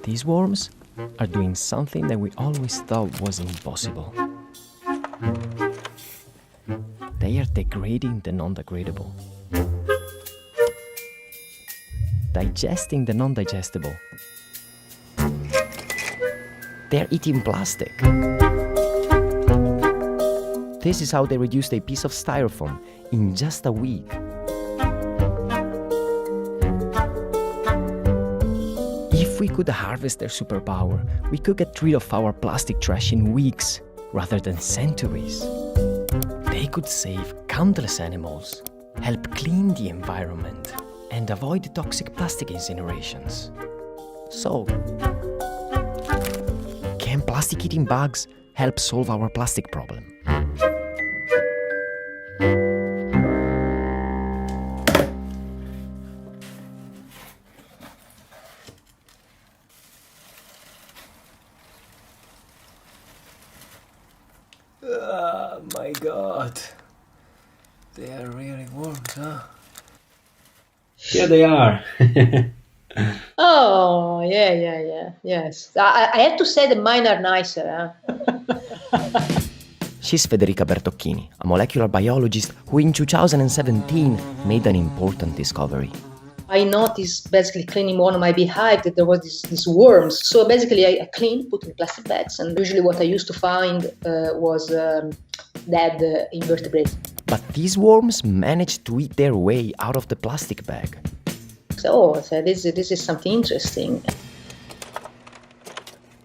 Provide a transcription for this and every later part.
These worms are doing something that we always thought was impossible. They are degrading the non-degradable, digesting the non-digestible. They're eating plastic. This is how they reduced a piece of styrofoam in just a week. If we could harvest their superpower, we could get rid of our plastic trash in weeks rather than centuries. They could save countless animals, help clean the environment, and avoid toxic plastic incinerations. So, can plastic-eating bugs help solve our plastic problem? Oh my god. They are really worms, huh? Here they are. Oh, yes. I have to say that mine are nicer, huh? She's Federica Bertocchini, a molecular biologist who in 2017 made an important discovery. I noticed basically cleaning one of my beehive that there was these worms. So basically I cleaned, put in plastic bags, and usually what I used to find was dead invertebrates. But these worms managed to eat their way out of the plastic bag. So this is something interesting.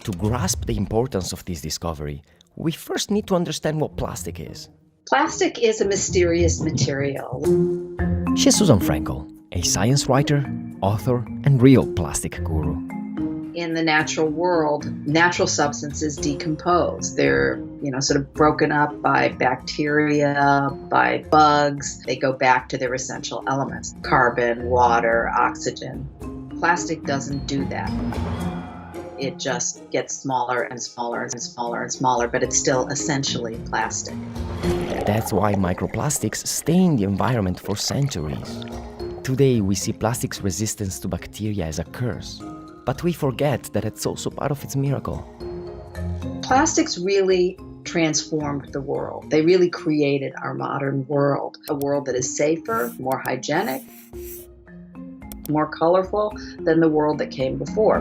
To grasp the importance of this discovery, we first need to understand what plastic is. Plastic is a mysterious material. She's Susan Frankel, a science writer, author, and real plastic guru. In the natural world, natural substances decompose. They're, sort of broken up by bacteria, by bugs. They go back to their essential elements: carbon, water, oxygen. Plastic doesn't do that. It just gets smaller and smaller and smaller and smaller, but it's still essentially plastic. That's why microplastics stay in the environment for centuries. Today, we see plastic's resistance to bacteria as a curse, but we forget that it's also part of its miracle. Plastics really transformed the world. They really created our modern world, a world that is safer, more hygienic, more colorful than the world that came before.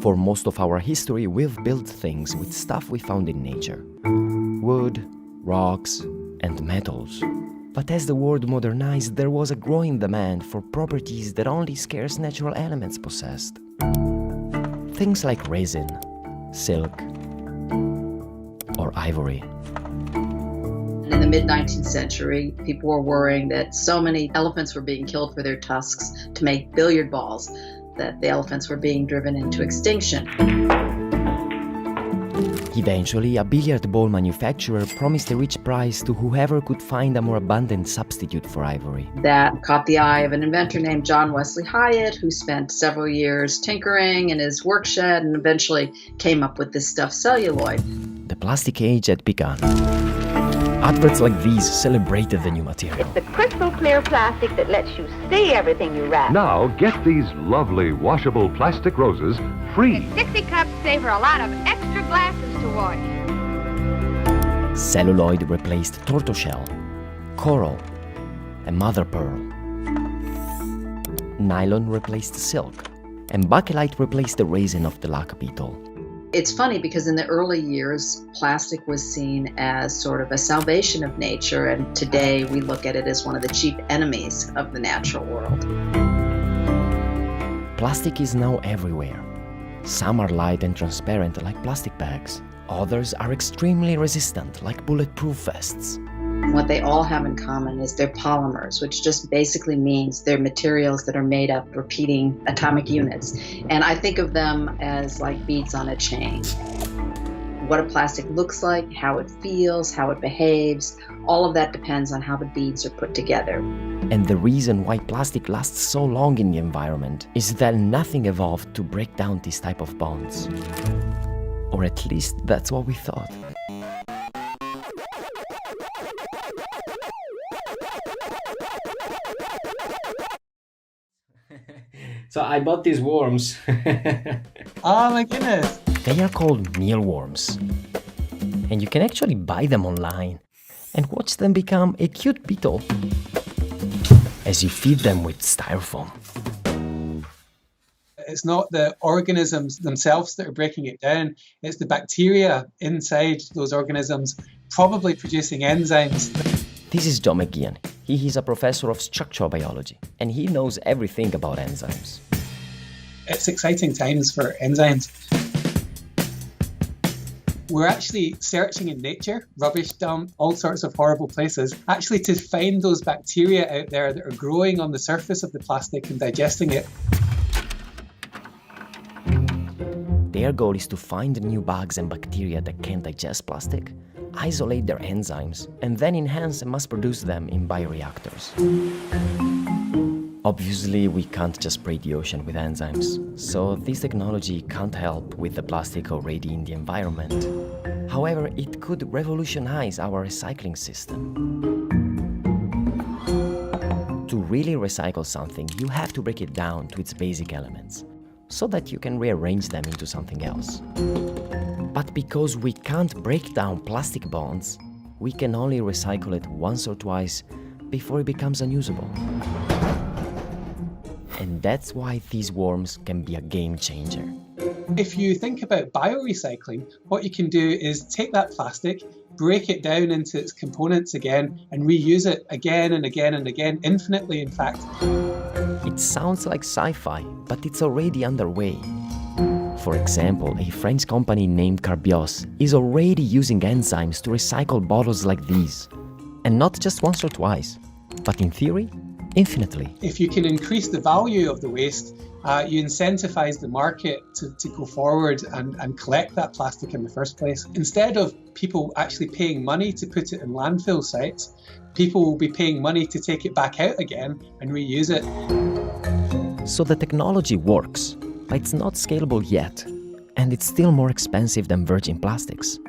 For most of our history, we've built things with stuff we found in nature. Wood, rocks, and metals. But as the world modernized, there was a growing demand for properties that only scarce natural elements possessed. Things like resin, silk, or ivory. In the mid-19th century, people were worrying that so many elephants were being killed for their tusks to make billiard balls that the elephants were being driven into extinction. Eventually, a billiard ball manufacturer promised a rich prize to whoever could find a more abundant substitute for ivory. That caught the eye of an inventor named John Wesley Hyatt, who spent several years tinkering in his work shed and eventually came up with this stuff, celluloid. The plastic age had begun. Adverts like these celebrated the new material. It's the crystal clear plastic that lets you see everything you wrap. Now get these lovely washable plastic roses free. And 60 cups save her a lot of extra glasses to wash. Celluloid replaced tortoiseshell, coral, and mother pearl. Nylon replaced silk, and bakelite replaced the resin of the lac beetle. It's funny because in the early years, plastic was seen as sort of a salvation of nature, and today we look at it as one of the chief enemies of the natural world. Plastic is now everywhere. Some are light and transparent like plastic bags. Others are extremely resistant like bulletproof vests. What they all have in common is they're polymers, which just basically means they're materials that are made up repeating atomic units. And I think of them as like beads on a chain. What a plastic looks like, how it feels, how it behaves, all of that depends on how the beads are put together. And the reason why plastic lasts so long in the environment is that nothing evolved to break down this type of bonds. Or at least that's what we thought. So I bought these worms. Oh my goodness. They are called mealworms. And you can actually buy them online and watch them become a cute beetle as you feed them with styrofoam. It's not the organisms themselves that are breaking it down, it's the bacteria inside those organisms probably producing enzymes. This is John McGeehan. He is a professor of structural biology and he knows everything about enzymes. It's exciting times for enzymes. We're actually searching in nature, rubbish dump, all sorts of horrible places, actually to find those bacteria out there that are growing on the surface of the plastic and digesting it. Their goal is to find new bugs and bacteria that can digest plastic, isolate their enzymes, and then enhance and mass-produce them in bioreactors. Obviously, we can't just spray the ocean with enzymes, so this technology can't help with the plastic already in the environment. However, it could revolutionize our recycling system. To really recycle something, you have to break it down to its basic elements, so that you can rearrange them into something else. But because we can't break down plastic bonds, we can only recycle it once or twice before it becomes unusable. And that's why these worms can be a game changer. If you think about biorecycling, what you can do is take that plastic, break it down into its components again, and reuse it again and again and again, infinitely in fact. It sounds like sci-fi, but it's already underway. For example, a French company named Carbios is already using enzymes to recycle bottles like these. And not just once or twice, but in theory, infinitely. If you can increase the value of the waste, you incentivize the market to go forward and collect that plastic in the first place. Instead of people actually paying money to put it in landfill sites, people will be paying money to take it back out again and reuse it. So the technology works, but it's not scalable yet, and it's still more expensive than virgin plastics.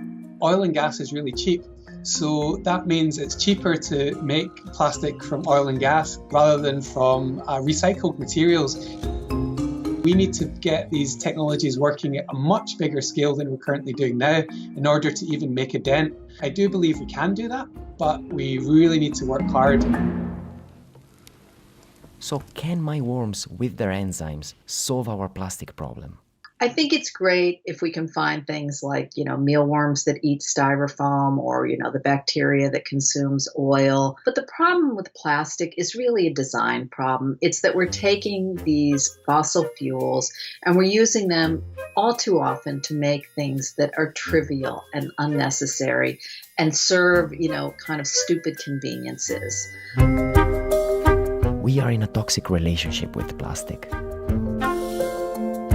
Oil and gas is really cheap, so that means it's cheaper to make plastic from oil and gas rather than from recycled materials. We need to get these technologies working at a much bigger scale than we're currently doing now in order to even make a dent. I do believe we can do that, but we really need to work hard. So can my worms with their enzymes solve our plastic problem? I think it's great if we can find things like, mealworms that eat styrofoam or, the bacteria that consumes oil. But the problem with plastic is really a design problem. It's that we're taking these fossil fuels and we're using them all too often to make things that are trivial and unnecessary and serve, kind of stupid conveniences. We are in a toxic relationship with plastic.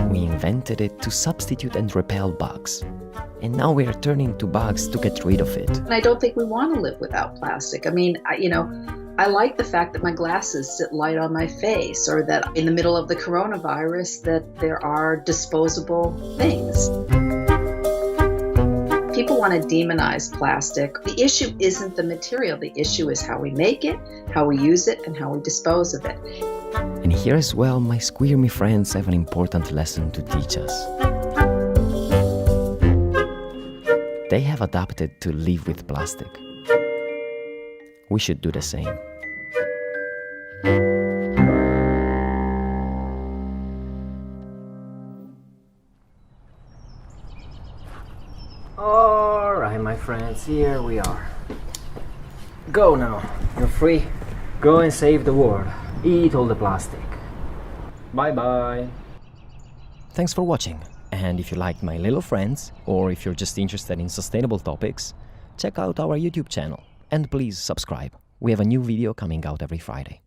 We invented it to substitute and repel bugs. And now we are turning to bugs to get rid of it. And I don't think we want to live without plastic. I mean, I like the fact that my glasses sit light on my face, or that in the middle of the coronavirus that there are disposable things. People want to demonize plastic. The issue isn't the material. The issue is how we make it, how we use it, and how we dispose of it. And here as well, my squirmy friends have an important lesson to teach us. They have adapted to live with plastic. We should do the same. Alright, my friends, here we are. Go now, you're free. Go and save the world. Eat all the plastic. Bye-bye. Thanks for watching. And if you liked my little friends, or if you're just interested in sustainable topics, check out our YouTube channel. And please subscribe. We have a new video coming out every Friday.